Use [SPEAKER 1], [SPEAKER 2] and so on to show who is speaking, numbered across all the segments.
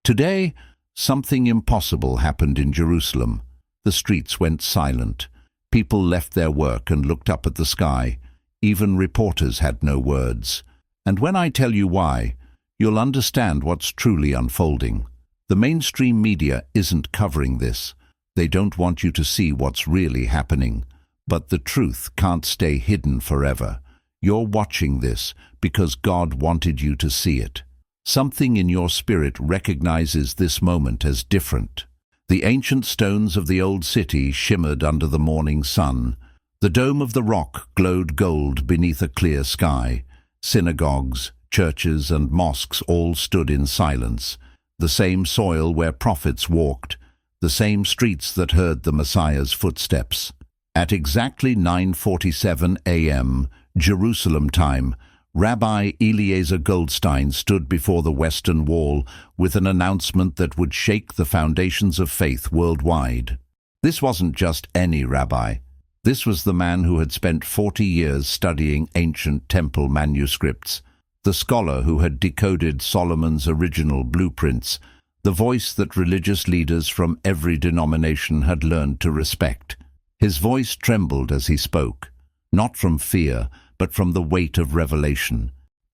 [SPEAKER 1] Today, something impossible happened in Jerusalem. The streets went silent. People left their work and looked up at the sky. Even reporters had no words. And when I tell you why, you'll understand what's truly unfolding. The mainstream media isn't covering this. They don't want you to see what's really happening. But the truth can't stay hidden forever. You're watching this because God wanted you to see it. Something in your spirit recognizes this moment as different. The ancient stones of the old city shimmered under the morning sun. The dome of the rock glowed gold beneath a clear sky. Synagogues, churches, and mosques all stood in silence. The same soil where prophets walked, the same streets that heard the Messiah's footsteps. At exactly 9:47 a.m., Jerusalem time, Rabbi Eliezer Goldstein stood before the Western Wall with an announcement that would shake the foundations of faith worldwide. This wasn't just any rabbi. This was the man who had spent 40 years studying ancient temple manuscripts, the scholar who had decoded Solomon's original blueprints, the voice that religious leaders from every denomination had learned to respect. His voice trembled as he spoke, not from fear, but from the weight of revelation.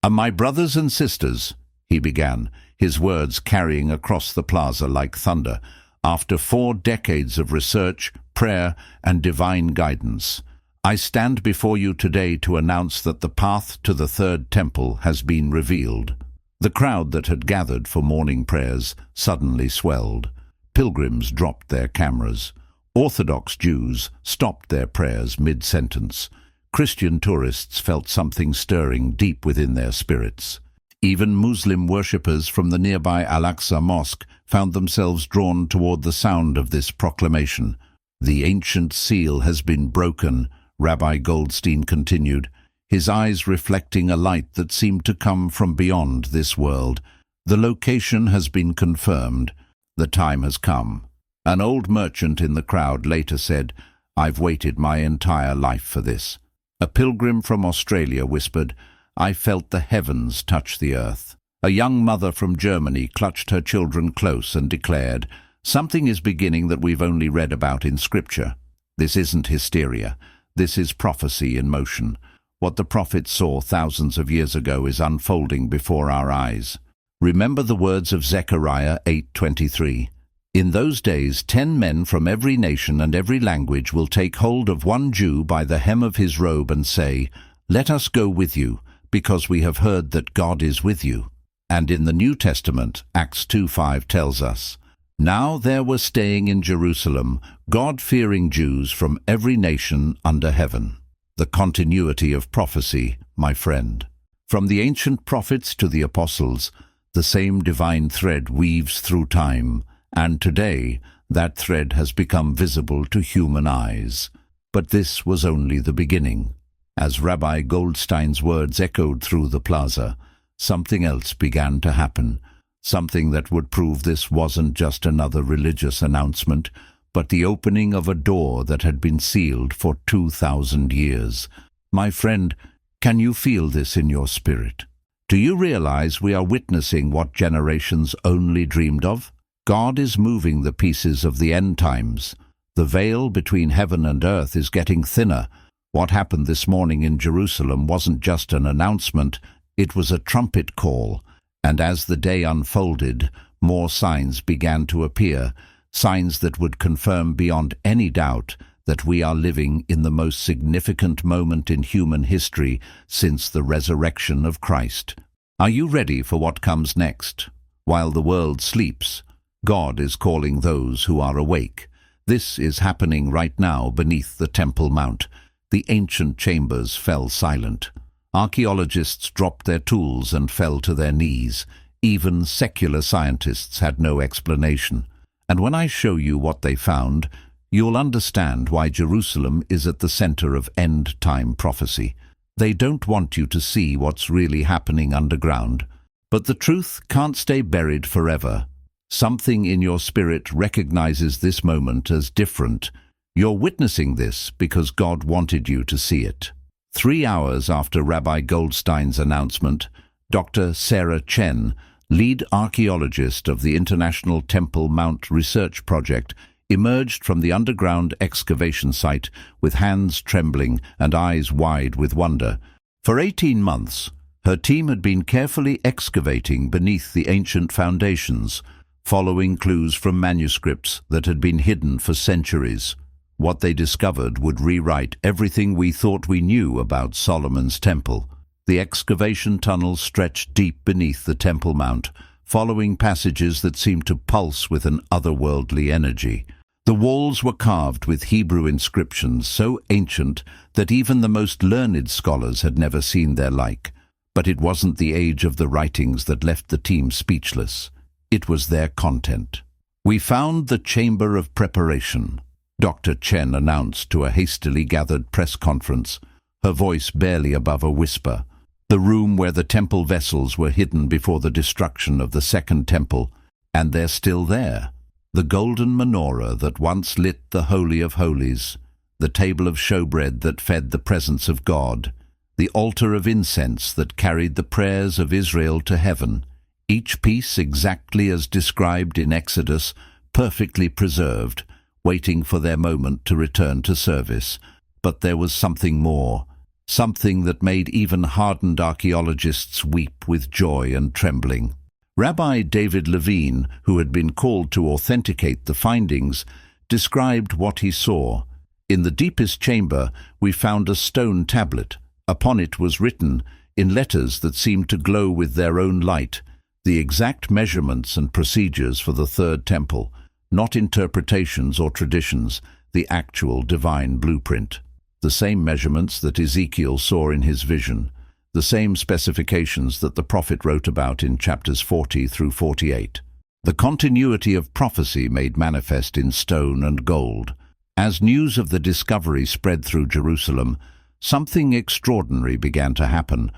[SPEAKER 1] "My brothers and sisters," he began, his words carrying across the plaza like thunder, "after 4 decades of research, prayer, and divine guidance, I stand before you today to announce that the path to the third temple has been revealed." The crowd that had gathered for morning prayers suddenly swelled. Pilgrims dropped their cameras. Orthodox Jews stopped their prayers mid-sentence. Christian tourists felt something stirring deep within their spirits. Even Muslim worshippers from the nearby Al-Aqsa Mosque found themselves drawn toward the sound of this proclamation. "The ancient seal has been broken," Rabbi Goldstein continued, his eyes reflecting a light that seemed to come from beyond this world. "The location has been confirmed. The time has come." An old merchant in the crowd later said, "I've waited my entire life for this." A pilgrim from Australia whispered, "I felt the heavens touch the earth." A young mother from Germany clutched her children close and declared, "Something is beginning that we've only read about in Scripture. This isn't hysteria. This is prophecy in motion. What the prophets saw thousands of years ago is unfolding before our eyes." Remember the words of Zechariah 8:23. "In those days 10 men from every nation and every language will take hold of one Jew by the hem of his robe and say, 'Let us go with you, because we have heard that God is with you.'" And in the New Testament, Acts 2:5 tells us, "Now there were staying in Jerusalem God-fearing Jews from every nation under heaven." The continuity of prophecy, my friend. From the ancient prophets to the apostles, the same divine thread weaves through time, and today that thread has become visible to human eyes. But this was only the beginning. As Rabbi Goldstein's words echoed through the plaza, something else began to happen, something that would prove this wasn't just another religious announcement, but the opening of a door that had been sealed for 2,000 years. My friend, can you feel this in your spirit? Do you realize we are witnessing what generations only dreamed of? God is moving the pieces of the end times. The veil between heaven and earth is getting thinner. What happened this morning in Jerusalem wasn't just an announcement, it was a trumpet call. And as the day unfolded, more signs began to appear, signs that would confirm beyond any doubt that we are living in the most significant moment in human history since the resurrection of Christ. Are you ready for what comes next? While the world sleeps, God is calling those who are awake. This is happening right now beneath the Temple Mount. The ancient chambers fell silent. Archaeologists dropped their tools and fell to their knees. Even secular scientists had no explanation. And when I show you what they found, you'll understand why Jerusalem is at the center of end-time prophecy. They don't want you to see what's really happening underground. But the truth can't stay buried forever. Something in your spirit recognizes this moment as different. You're witnessing this because God wanted you to see it. 3 hours after Rabbi Goldstein's announcement, Dr. Sarah Chen, lead archaeologist of the International Temple Mount Research Project, emerged from the underground excavation site with hands trembling and eyes wide with wonder. For 18 months, her team had been carefully excavating beneath the ancient foundations, following clues from manuscripts that had been hidden for centuries. What they discovered would rewrite everything we thought we knew about Solomon's temple. The excavation tunnels stretched deep beneath the Temple Mount, following passages that seemed to pulse with an otherworldly energy. The walls were carved with Hebrew inscriptions so ancient that even the most learned scholars had never seen their like. But it wasn't the age of the writings that left the team speechless. It was their content. "We found the chamber of preparation," Dr. Chen announced to a hastily gathered press conference, her voice barely above a whisper. The room where the temple vessels were hidden before the destruction of the Second Temple, and they're still there. The golden menorah that once lit the Holy of Holies, the table of showbread that fed the presence of God, the altar of incense that carried the prayers of Israel to heaven, each piece exactly as described in Exodus, perfectly preserved, waiting for their moment to return to service. But there was something more, something that made even hardened archaeologists weep with joy and trembling. Rabbi David Levine, who had been called to authenticate the findings, described what he saw. "In the deepest chamber we found a stone tablet. Upon it was written, in letters that seemed to glow with their own light, the exact measurements and procedures for the Third Temple, not interpretations or traditions, the actual divine blueprint. The same measurements that Ezekiel saw in his vision, the same specifications that the prophet wrote about in chapters 40 through 48. The continuity of prophecy made manifest in stone and gold. As news of the discovery spread through Jerusalem, something extraordinary began to happen.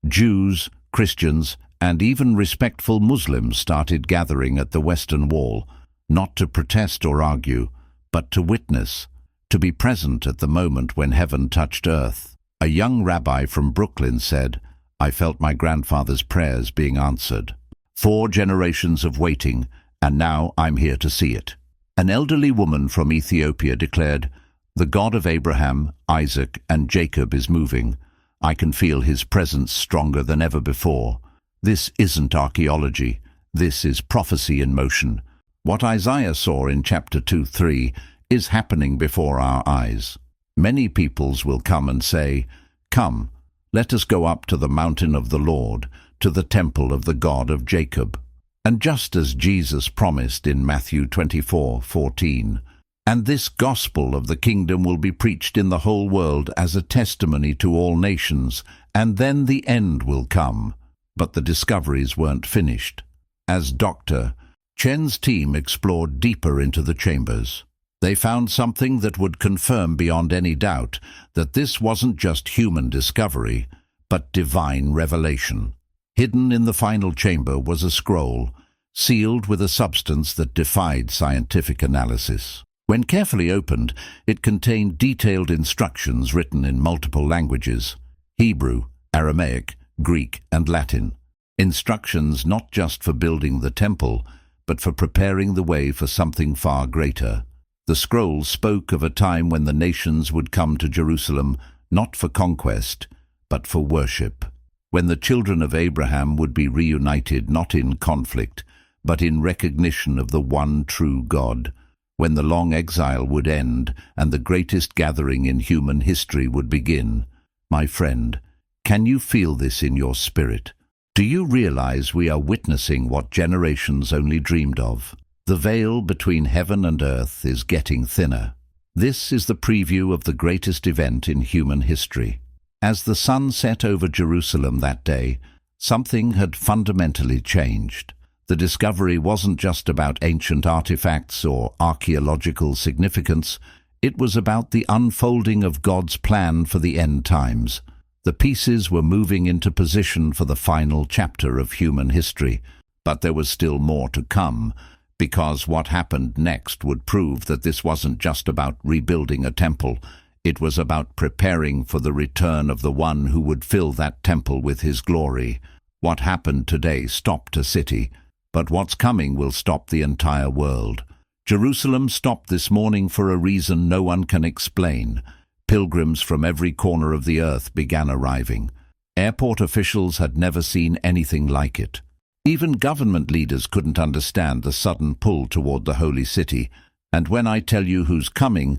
[SPEAKER 1] Jews, Christians, and even respectful Muslims started gathering at the Western Wall, not to protest or argue, but to witness, to be present at the moment when heaven touched earth. A young rabbi from Brooklyn said, "I felt my grandfather's prayers being answered. 4 generations of waiting, and now I'm here to see it." An elderly woman from Ethiopia declared, "The God of Abraham, Isaac, and Jacob is moving. I can feel his presence stronger than ever before. This isn't archaeology. This is prophecy in motion. What Isaiah saw in chapter 2-3 is happening before our eyes. Many peoples will come and say, 'Come, let us go up to the mountain of the Lord, to the temple of the God of Jacob.'" And just as Jesus promised in Matthew 24:14, "And this gospel of the kingdom will be preached in the whole world as a testimony to all nations, and then the end will come." But the discoveries weren't finished. As Dr. Chen's team explored deeper into the chambers, they found something that would confirm beyond any doubt that this wasn't just human discovery, but divine revelation. Hidden in the final chamber was a scroll, sealed with a substance that defied scientific analysis. When carefully opened, it contained detailed instructions written in multiple languages: Hebrew, Aramaic, Greek, and Latin. Instructions not just for building the temple, but for preparing the way for something far greater. The scroll spoke of a time when the nations would come to Jerusalem not for conquest, but for worship. When the children of Abraham would be reunited not in conflict, but in recognition of the one true God. When the long exile would end and the greatest gathering in human history would begin. My friend, can you feel this in your spirit? Do you realize we are witnessing what generations only dreamed of? The veil between heaven and earth is getting thinner. This is the preview of the greatest event in human history. As the sun set over Jerusalem that day, something had fundamentally changed. The discovery wasn't just about ancient artifacts or archaeological significance. It was about the unfolding of God's plan for the end times. The pieces were moving into position for the final chapter of human history. But there was still more to come, because what happened next would prove that this wasn't just about rebuilding a temple. It was about preparing for the return of the one who would fill that temple with his glory. What happened today stopped a city, but what's coming will stop the entire world. Jerusalem stopped this morning for a reason no one can explain. Pilgrims from every corner of the earth began arriving. Airport officials had never seen anything like it. Even government leaders couldn't understand the sudden pull toward the holy city. And when I tell you who's coming,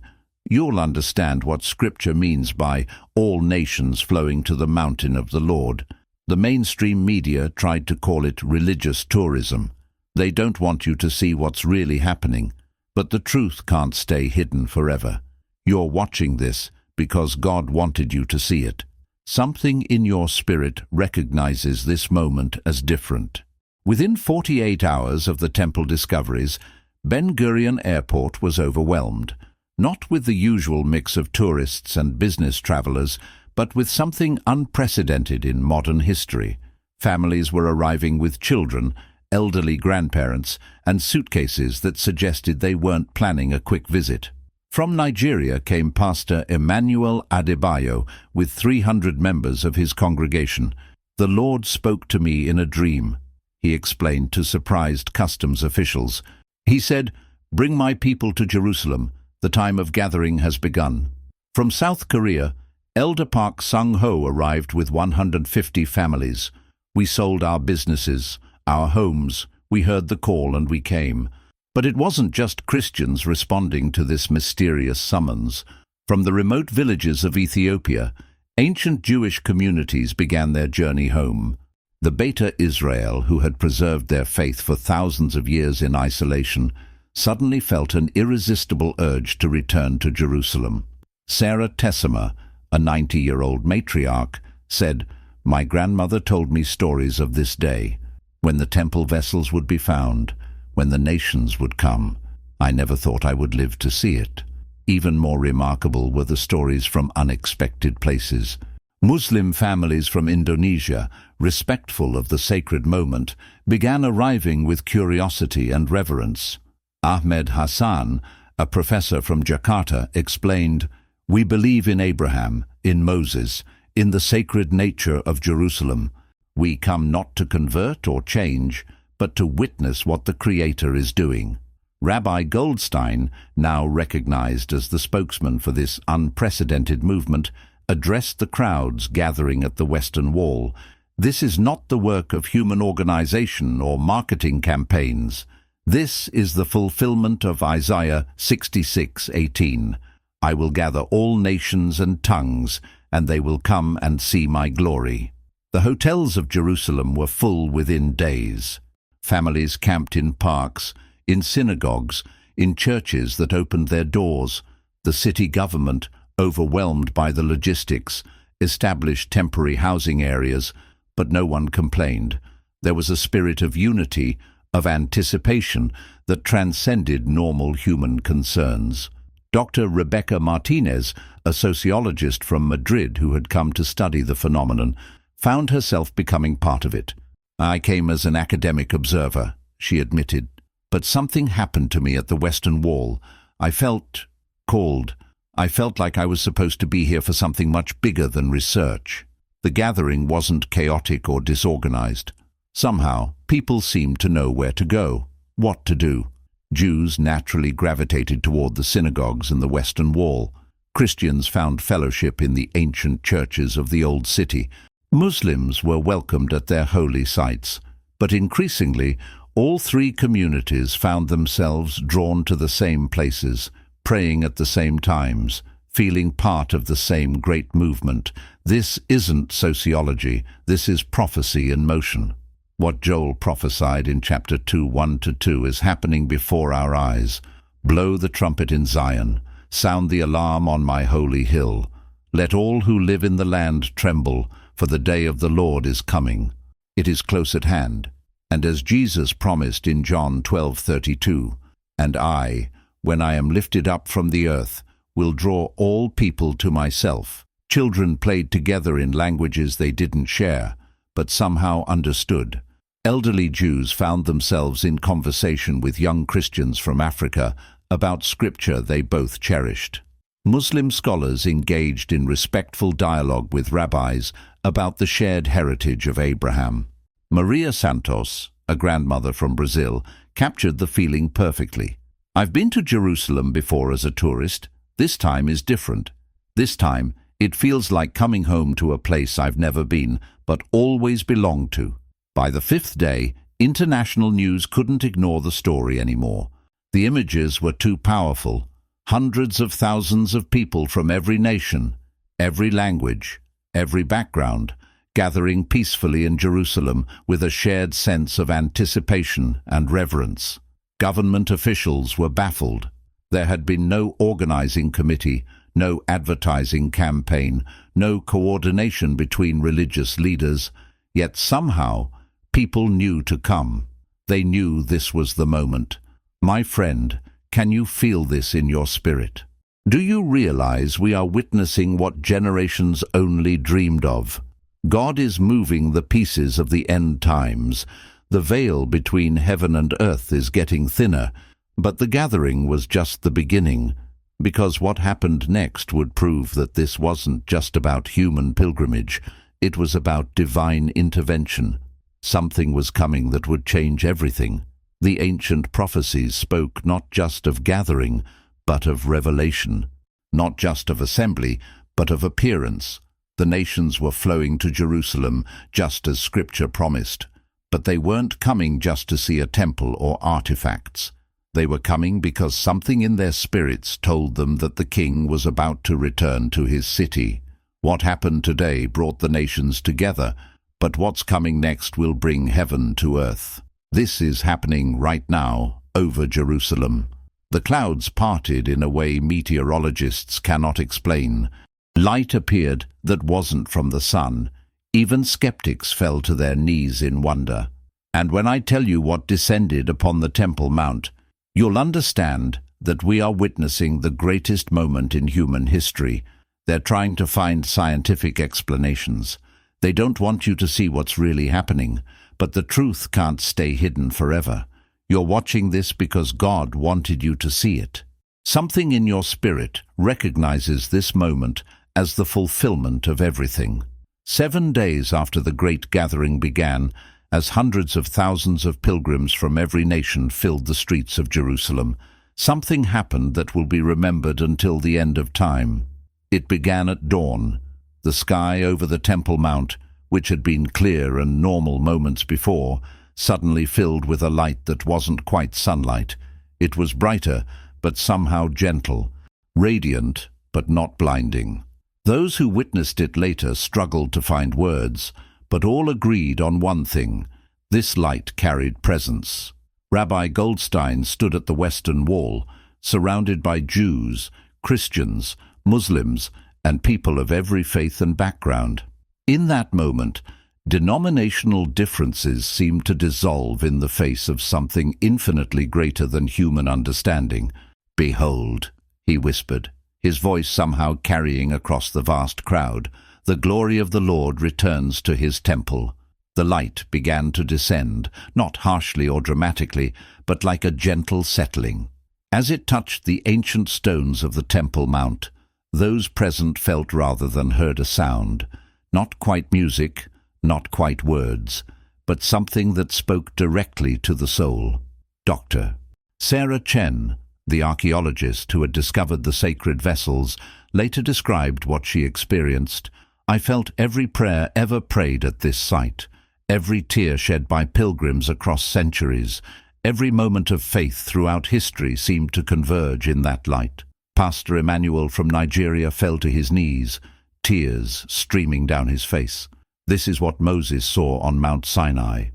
[SPEAKER 1] you'll understand what Scripture means by all nations flowing to the mountain of the Lord. The mainstream media tried to call it religious tourism. They don't want you to see what's really happening. But the truth can't stay hidden forever. You're watching this because God wanted you to see it. Something in your spirit recognizes this moment as different. Within 48 hours of the temple discoveries, Ben Gurion Airport was overwhelmed, not with the usual mix of tourists and business travelers, but with something unprecedented in modern history. Families were arriving with children, elderly grandparents, and suitcases that suggested they weren't planning a quick visit. From Nigeria came Pastor Emmanuel Adebayo with 300 members of his congregation. "The Lord spoke to me in a dream," he explained to surprised customs officials. He said, "Bring my people to Jerusalem. The time of gathering has begun." From South Korea, Elder Park Sung-ho arrived with 150 families. "We sold our businesses, our homes. We heard the call and we came." But it wasn't just Christians responding to this mysterious summons. From the remote villages of Ethiopia, ancient Jewish communities began their journey home. The Beta Israel, who had preserved their faith for thousands of years in isolation, suddenly felt an irresistible urge to return to Jerusalem. Sarah Tessima, a 90-year-old matriarch, said, "My grandmother told me stories of this day, when the temple vessels would be found, when the nations would come. I never thought I would live to see it." Even more remarkable were the stories from unexpected places. Muslim families from Indonesia, respectful of the sacred moment, began arriving with curiosity and reverence. Ahmed Hassan, a professor from Jakarta, explained, "We believe in Abraham, in Moses, in the sacred nature of Jerusalem. We come not to convert or change, but to witness what the Creator is doing." Rabbi Goldstein, now recognized as the spokesman for this unprecedented movement, addressed the crowds gathering at the Western Wall. "This is not the work of human organization or marketing campaigns. This is the fulfillment of Isaiah 66:18. I will gather all nations and tongues, and they will come and see my glory." The hotels of Jerusalem were full within days. Families camped in parks, in synagogues, in churches that opened their doors. The city government, overwhelmed by the logistics, established temporary housing areas, but no one complained. There was a spirit of unity, of anticipation, that transcended normal human concerns. Dr. Rebecca Martinez, a sociologist from Madrid who had come to study the phenomenon, found herself becoming part of it. "I came as an academic observer," she admitted, "but something happened to me at the Western Wall. I felt called. I felt like I was supposed to be here for something much bigger than research." The gathering wasn't chaotic or disorganized. Somehow, people seemed to know where to go, what to do. Jews naturally gravitated toward the synagogues and the Western Wall. Christians found fellowship in the ancient churches of the Old City. Muslims were welcomed at their holy sites. But increasingly, all three communities found themselves drawn to the same places, praying at the same times, feeling part of the same great movement. This isn't sociology, this is prophecy in motion. What Joel prophesied in chapter 2, 1-2 is happening before our eyes. "Blow the trumpet in Zion, sound the alarm on my holy hill. Let all who live in the land tremble, for the day of the Lord is coming. It is close at hand." And as Jesus promised in John 12:32, "And I, when I am lifted up from the earth, will draw all people to myself." Children played together in languages they didn't share, but somehow understood. Elderly Jews found themselves in conversation with young Christians from Africa about scripture they both cherished. Muslim scholars engaged in respectful dialogue with rabbis about the shared heritage of Abraham. Maria Santos, a grandmother from Brazil, captured the feeling perfectly. I've been to Jerusalem before as a tourist. This time is different. This time, it feels like coming home to a place I've never been, but always belonged to. By the fifth day, international news couldn't ignore the story anymore. The images were too powerful. Hundreds of thousands of people from every nation, every language, every background, gathering peacefully in Jerusalem with a shared sense of anticipation and reverence. Government officials were baffled. There had been no organizing committee, no advertising campaign, no coordination between religious leaders, yet somehow people knew to come. They knew this was the moment. My friend, can you feel this in your spirit? Do you realize we are witnessing what generations only dreamed of? God is moving the pieces of the end times. The veil between heaven and earth is getting thinner, but the gathering was just the beginning, because what happened next would prove that this wasn't just about human pilgrimage, it was about divine intervention. Something was coming that would change everything. The ancient prophecies spoke not just of gathering, but of revelation, not just of assembly, but of appearance. The nations were flowing to Jerusalem, just as Scripture promised. But they weren't coming just to see a temple or artifacts. They were coming because something in their spirits told them that the king was about to return to his city. What happened today brought the nations together, but what's coming next will bring heaven to earth. This is happening right now over Jerusalem. The clouds parted in a way meteorologists cannot explain. Light appeared that wasn't from the sun. Even skeptics fell to their knees in wonder. And when I tell you what descended upon the Temple Mount, you'll understand that we are witnessing the greatest moment in human history. They're trying to find scientific explanations. They don't want you to see what's really happening, but the truth can't stay hidden forever. You're watching this because God wanted you to see it. Something in your spirit recognizes this moment as the fulfillment of everything. 7 days after the great gathering began, as hundreds of thousands of pilgrims from every nation filled the streets of Jerusalem, something happened that will be remembered until the end of time. It began at dawn. The sky over the Temple Mount, which had been clear and normal moments before, suddenly filled with a light that wasn't quite sunlight. It was brighter, but somehow gentle, radiant, but not blinding. Those who witnessed it later struggled to find words, but all agreed on one thing: this light carried presence. Rabbi Goldstein stood at the Western Wall, surrounded by Jews, Christians, Muslims, and people of every faith and background. In that moment, denominational differences seemed to dissolve in the face of something infinitely greater than human understanding. "Behold," he whispered, his voice somehow carrying across the vast crowd, "the glory of the Lord returns to his temple." The light began to descend, not harshly or dramatically, but like a gentle settling. As it touched the ancient stones of the Temple Mount, those present felt rather than heard a sound. Not quite music, not quite words, but something that spoke directly to the soul. Dr. Sarah Chen, the archaeologist who had discovered the sacred vessels, later described what she experienced. "I felt every prayer ever prayed at this site, every tear shed by pilgrims across centuries, every moment of faith throughout history seemed to converge in that light." Pastor Emmanuel from Nigeria fell to his knees, tears streaming down his face. This is what Moses saw on Mount Sinai.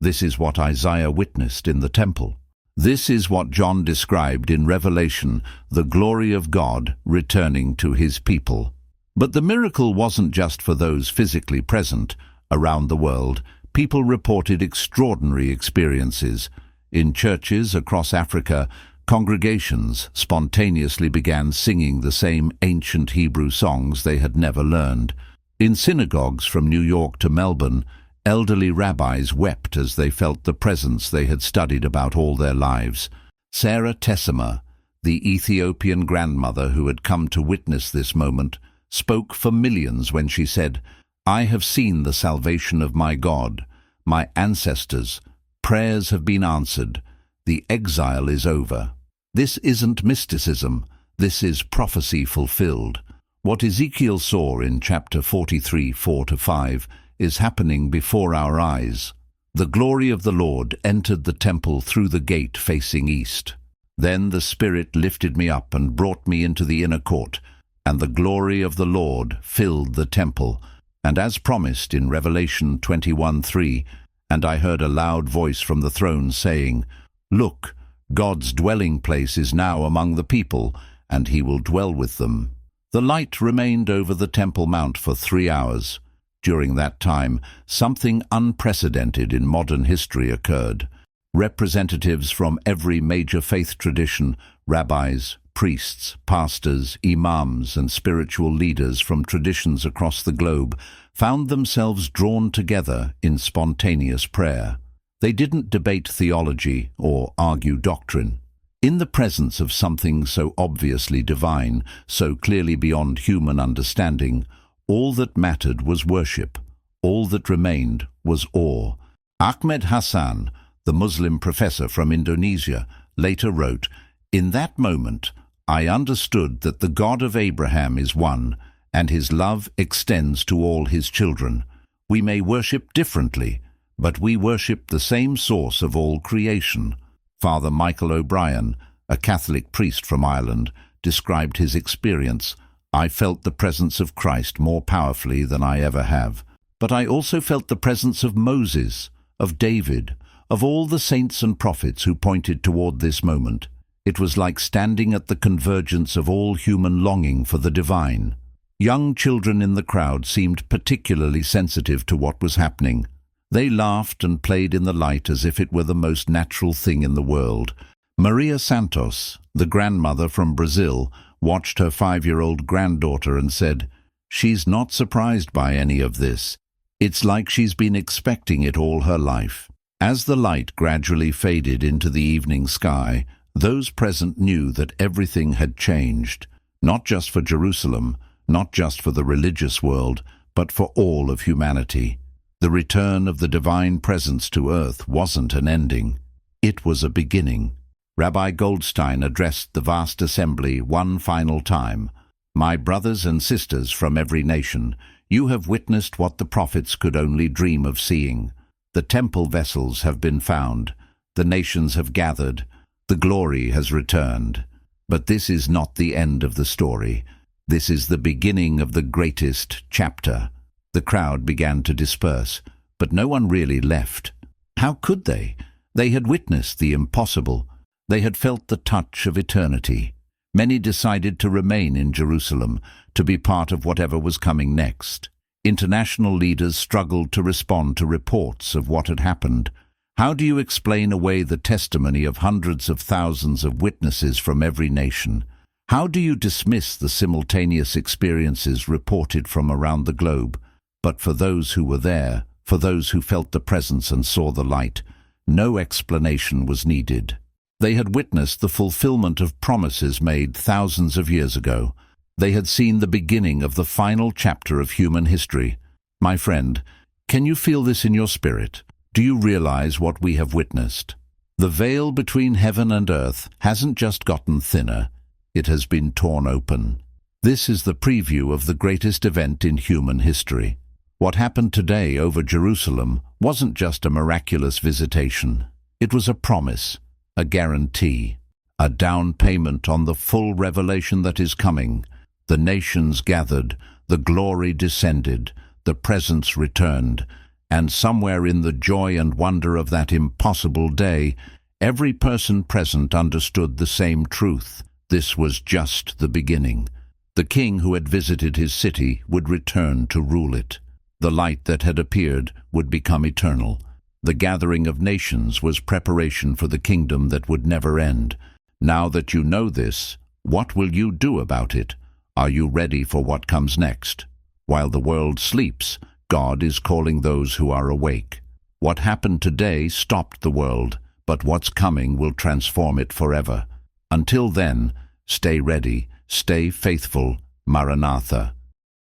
[SPEAKER 1] This is what Isaiah witnessed in the temple. This is what John described in Revelation, the glory of God returning to his people. But the miracle wasn't just for those physically present. Around the world, people reported extraordinary experiences. In churches across Africa, congregations spontaneously began singing the same ancient Hebrew songs they had never learned. In synagogues from New York to Melbourne, elderly rabbis wept as they felt the presence they had studied about all their lives. Sarah Tessima, the Ethiopian grandmother who had come to witness this moment, spoke for millions when she said, "I have seen the salvation of my God. My ancestors, prayers have been answered. The exile is over. This isn't mysticism. This is prophecy fulfilled. What Ezekiel saw in chapter 43, 4-5, is happening before our eyes. The glory of the Lord entered the temple through the gate facing east. Then the Spirit lifted me up and brought me into the inner court, and the glory of the Lord filled the temple. And as promised in Revelation 21:3, and I heard a loud voice from the throne saying, "Look, God's dwelling place is now among the people, and he will dwell with them." The light remained over the Temple Mount for 3 hours. During that time, something unprecedented in modern history occurred. Representatives from every major faith tradition, rabbis, priests, pastors, imams, and spiritual leaders from traditions across the globe found themselves drawn together in spontaneous prayer. They didn't debate theology or argue doctrine. In the presence of something so obviously divine, so clearly beyond human understanding, all that mattered was worship. All that remained was awe. Ahmed Hassan, the Muslim professor from Indonesia, later wrote, "In that moment, I understood that the God of Abraham is one, and his love extends to all his children. We may worship differently, but we worship the same source of all creation." Father Michael O'Brien, a Catholic priest from Ireland, described his experience. "I felt the presence of Christ more powerfully than I ever have. But I also felt the presence of Moses, of David, of all the saints and prophets who pointed toward this moment. It was like standing at the convergence of all human longing for the divine." Young children in the crowd seemed particularly sensitive to what was happening. They laughed and played in the light as if it were the most natural thing in the world. Maria Santos, the grandmother from Brazil, watched her 5-year-old granddaughter and said, "She's not surprised by any of this. It's like she's been expecting it all her life." As the light gradually faded into the evening sky, those present knew that everything had changed, not just for Jerusalem, not just for the religious world, but for all of humanity. The return of the divine presence to earth wasn't an ending. It was a beginning. Rabbi Goldstein addressed the vast assembly one final time. "My brothers and sisters from every nation, you have witnessed what the prophets could only dream of seeing. The temple vessels have been found. The nations have gathered. The glory has returned. But this is not the end of the story. This is the beginning of the greatest chapter." The crowd began to disperse, but no one really left. How could they? They had witnessed the impossible. They had felt the touch of eternity. Many decided to remain in Jerusalem, to be part of whatever was coming next. International leaders struggled to respond to reports of what had happened. How do you explain away the testimony of hundreds of thousands of witnesses from every nation? How do you dismiss the simultaneous experiences reported from around the globe? But for those who were there, for those who felt the presence and saw the light, no explanation was needed. They had witnessed the fulfillment of promises made thousands of years ago. They had seen the beginning of the final chapter of human history. My friend, can you feel this in your spirit? Do you realize what we have witnessed? The veil between heaven and earth hasn't just gotten thinner, it has been torn open. This is the preview of the greatest event in human history. What happened today over Jerusalem wasn't just a miraculous visitation. It was a promise, a guarantee, a down payment on the full revelation that is coming. The nations gathered, the glory descended, the presence returned, and somewhere in the joy and wonder of that impossible day, every person present understood the same truth. This was just the beginning. The king who had visited his city would return to rule it. The light that had appeared would become eternal. The gathering of nations was preparation for the kingdom that would never end. Now that you know this, what will you do about it? Are you ready for what comes next? While the world sleeps, God is calling those who are awake. What happened today stopped the world, but what's coming will transform it forever. Until then, stay ready, stay faithful. Maranatha.